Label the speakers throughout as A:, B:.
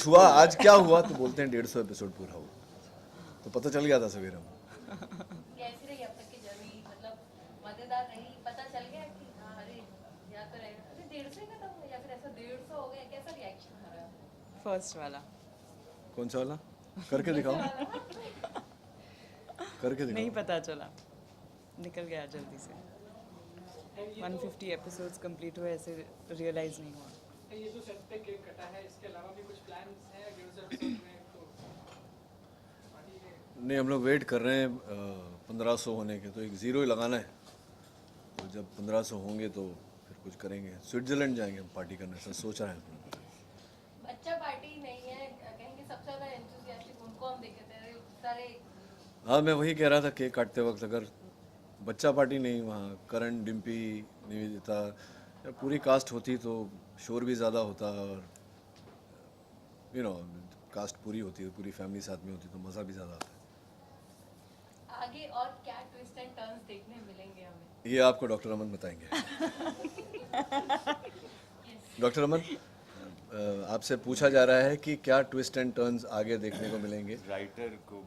A: हुआ, आज क्या हुआ, तो बोलते हैं 150 एपिसोड पूरा हुआ, तो पता चल गया था सवेरे में।
B: कैसी रही अब तक की जर्नी, मतलब मजेदार रही? पता चल गया कि हाँ अरे या तो रहेगा, अरे 150 ही खत्म हुआ या फिर ऐसा 150 हो गया, कैसा रिएक्शन आ रहा है?
C: फर्स्ट वाला
A: कौन सा वाला? करके दिखाओ, करके
C: नहीं
A: दिखाओ।
C: पता चला, निकल गया जल्दी से। 150 एपिसोड्स कंप्लीट हुए, ऐसे रियलाइज नहीं हुआ।
D: ये जो सेट पे केक कटा है, इसके अलावा भी कुछ प्लान्स हैं अगर उस एपिसोड में तो पार्टी के?
A: नहीं, हम लोग वेट कर रहे हैं 1500 होने के, तो एक ज़ीरो ही लगाना है, तो जब 1500 होंगे तो फिर कुछ करेंगे, स्विट्ज़रलैंड जाएंगे हम पार्टी करने, ऐसा सोच रहे हैं।
B: बच्चा पार्टी नहीं है, कहेंगे सबसे ज्यादा एंथुसियास्टिक उनको हम देखे थे सारे।
A: हाँ, मैं वही कह रहा था केक काटते वक्त, अगर बच्चा पार्टी नहीं, वहाँ करण, डिम्पी, निवेदिता या पूरी कास्ट होती तो शोर भी ज़्यादा होता, और कास्ट पूरी होती है, पूरी फैमिली साथ में होती तो मज़ा भी ज़्यादा आता है।
B: आगे और क्या ट्विस्ट एंड टर्न्स देखने मिलेंगे हमें?
A: ये आपको डॉक्टर अमन बताएंगे। डॉक्टर अमन, आपसे पूछा जा रहा है कि क्या ट्विस्ट एंड टर्न्स आगे देखने को मिलेंगे।
E: राइटर को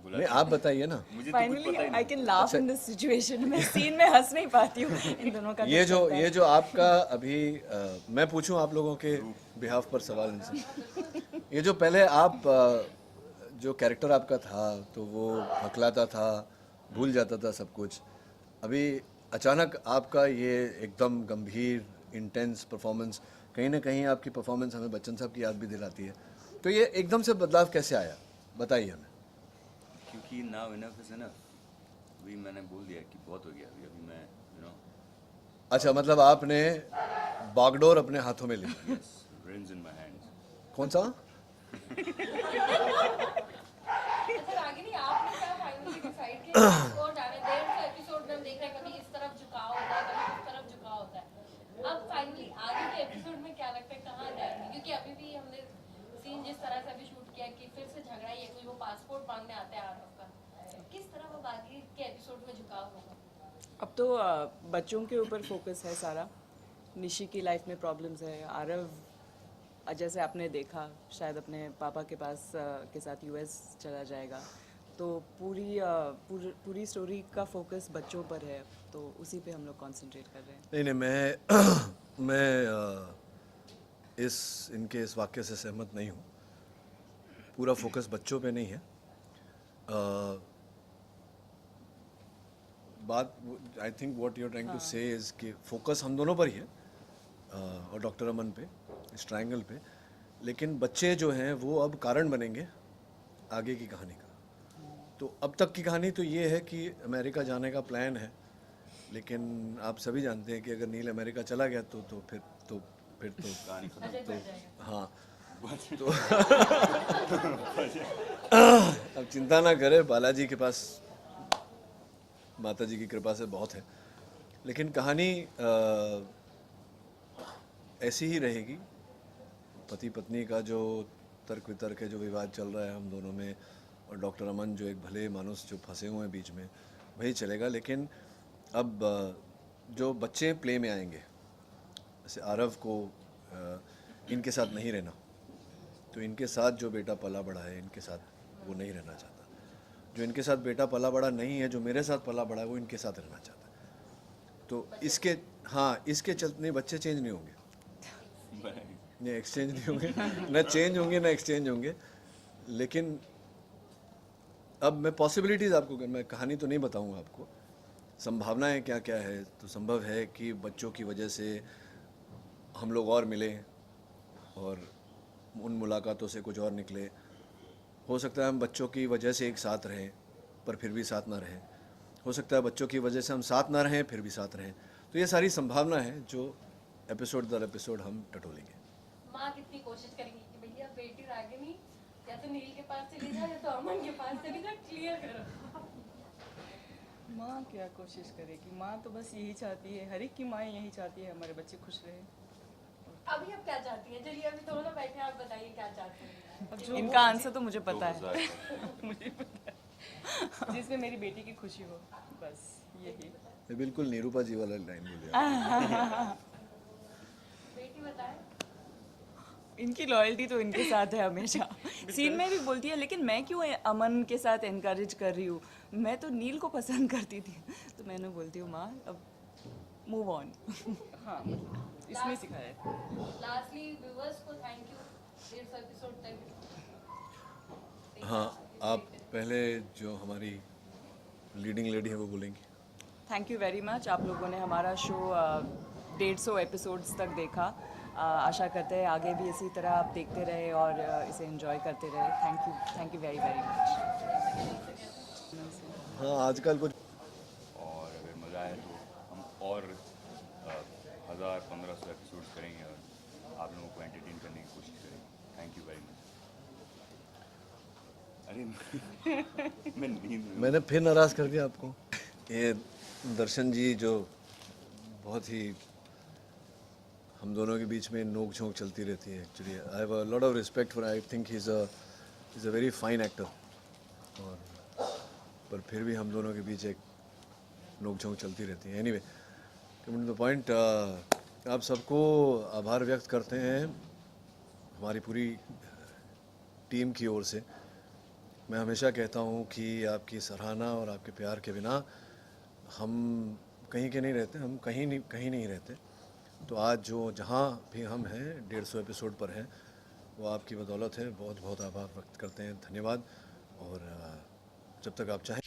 E: बुला,
A: नहीं, आप बताइए ना।
E: मुझे तो कुछ
C: फाइनली
E: पता ही
C: आई
E: नहीं।
C: Can laugh in this situation. मैं सीन में हंस नहीं पाती हूँ इन दोनों का।
A: ये जो आपका अभी मैं पूछूं आप लोगों के बिहाफ पर सवाल इनसे, ये जो पहले आप जो कैरेक्टर आपका था तो वो हकलाता था, भूल जाता था सब कुछ, अभी अचानक आपका ये एकदम गंभीर इंटेंस परफॉर्मेंस, कहीं ना कहीं आपकी परफॉर्मेंस हमें बच्चन साहब की याद भी दिलाती है, तो ये एकदम से बदलाव कैसे आया, बताइए हमें।
E: क्योंकि नाउ इनफ इज इनफ, अभी मैंने बोल दिया कि बहुत हो गया, अभी मैं
A: अच्छा, मतलब आपने बागडोर अपने हाथों में ली।
E: Yes, rings in my hands.
A: कौन सा?
B: अच्छा रागिनी, आपने क्या फाइनली डिसाइड किया और जाने 150 एपिसोड में हम देख रहे हैं कभी इस तरफ झुकाव होता है, कभी उस तरफ झुकाव होता है, अब फाइनली आगे के एपिसोड में क्या लगता है कहाँ जाएंगे? क्योंकि अभी भी हमने सीन जिस तरह से अभी शूट किया कि फिर से झगड़ा ही है, कोई वो पासपोर्ट मांगने आते हैं आरव का, किस तरह अब आगे के एपिसोड में झुकाव होगा?
C: अब तो बच्चों के ऊपर फोकस है सारा। निशी की लाइफ में प्रॉब्लम्स है, आरव जैसे आपने देखा शायद अपने पापा के पास के साथ यूएस चला जाएगा, तो पूरी स्टोरी का फोकस बच्चों पर है, तो उसी पे हम लोग कंसंट्रेट कर रहे हैं।
A: नहीं, मैं इनके इस वाक्य से सहमत नहीं हूँ। पूरा फोकस बच्चों पे नहीं है। बात I think what you are trying to say is कि फोकस हम दोनों पर ही है, और डॉक्टर अमन पे, इस ट्रायंगल पे, लेकिन बच्चे जो हैं वो अब कारण बनेंगे आगे की कहानी का। तो अब तक की कहानी तो ये है कि अमेरिका जाने का प्लान है, लेकिन आप सभी जानते हैं कि अगर नील अमेरिका चला गया तो फिर
E: कहानी
B: तो
A: हाँ, तो अब चिंता ना करें, बालाजी के पास माता जी की कृपा से बहुत है, लेकिन कहानी ऐसी ही रहेगी। पति पत्नी का जो तर्क वितर्क है, जो विवाद चल रहा है हम दोनों में, और डॉक्टर अमन जो एक भले मानुस जो फंसे हुए हैं बीच में, वही चलेगा। लेकिन अब जो बच्चे प्ले में आएंगे, जैसे आरव को इनके साथ नहीं रहना, तो इनके साथ जो बेटा पला बड़ा है इनके साथ वो नहीं रहना चाहता, जो इनके साथ बेटा पला बड़ा नहीं है, जो मेरे साथ पला बड़ा है, वो इनके साथ रहना चाहता है। तो इसके चलते नहीं, बच्चे चेंज नहीं होंगे, नहीं एक्सचेंज नहीं होंगे, ना चेंज होंगे ना एक्सचेंज होंगे। लेकिन अब मैं पॉसिबिलिटीज़ आपको, मैं कहानी तो नहीं बताऊंगा आपको, संभावनाएं क्या क्या है। तो संभव है कि बच्चों की वजह से हम लोग और मिलें और उन मुलाकातों से कुछ और निकले। हो सकता है हम बच्चों की वजह से एक साथ रहें पर फिर भी साथ ना रहें, हो सकता है बच्चों की वजह से हम साथ ना रहें फिर भी साथ रहें। तो ये सारी संभावना है जो एपिसोड दर एपिसोड हम टटोलेंगे।
B: माँ कितनी कोशिश करेंगी कि भैया बेटी रागिनी या तो नील के पास चली जाए या तो अमन के पास चली जाए, क्लियर करो।
C: माँ क्या कोशिश करेगी, माँ तो बस यही चाहती है, हर एक की माँ यही चाहती है हमारे बच्चे खुश रहे।
B: अभी आप क्या चाहती हैं? चलिए अभी दोनों बैठे हैं, आप बताइए क्या चाहते हैं।
C: अब जो इनका आंसर तो मुझे पता है,
E: 2000
C: मुझे पता है, जिसमें मेरी बेटी की खुशी हो, बस यही।
A: मैं बिल्कुल निरूपा जी वाला लाइन बोलिए।
B: बेटी बताए।
C: इनकी लॉयल्टी तो इनके साथ है हमेशा। सीन में भी बोलती है लेकिन मैं क्यों अमन के साथ एनकरेज कर रही हूँ, मैं तो नील को पसंद करती थी। तो मैंने बोलती हूँ माँ अब मूव ऑन। हाँ इसमें सिखाया है।
B: लास्टली व्यूअर्स को थैंक यू 150 एपिसोड तक।
A: हाँ, आप पहले जो हमारी लीडिंग लेडी है वो बोलेंगी।
C: Thank you very much. आप लोगों ने हमारा शो 150 एपिसोड्स तक देखा। आशा करते हैं आगे भी इसी तरह आप देखते रहे और इसे एंजॉय करते रहे। Thank you very very much.
A: हाँ, आजकल कुछ
E: और अगर मज़ा आए तो हम और 1000-1500 एपिसोड्स करेंगे और आप लोगों को एंटरटेन करने की कोशिश करेंगे। Thank you very much. अरे मैं नींद में
A: मैंने फिर नाराज़ कर दिया आपको। ये दर्शन जी जो बहुत ही हम दोनों के बीच में नोक झोंक चलती रहती है। Actually I have a lot of respect for, I think he is a very fine actor. और पर फिर भी हम दोनों के बीच एक नोक झोंक चलती रहती है। Anyway, coming to the point, आप सबको आभार व्यक्त करते हैं हमारी पूरी टीम की ओर से। मैं हमेशा कहता हूँ कि आपकी सराहना और आपके प्यार के बिना हम कहीं के नहीं रहते, हम कहीं नहीं रहते। तो आज जो जहाँ भी हम हैं 150 एपिसोड पर हैं, वो आपकी बदौलत है। बहुत बहुत आभार व्यक्त करते हैं, धन्यवाद। और जब तक आप चाहें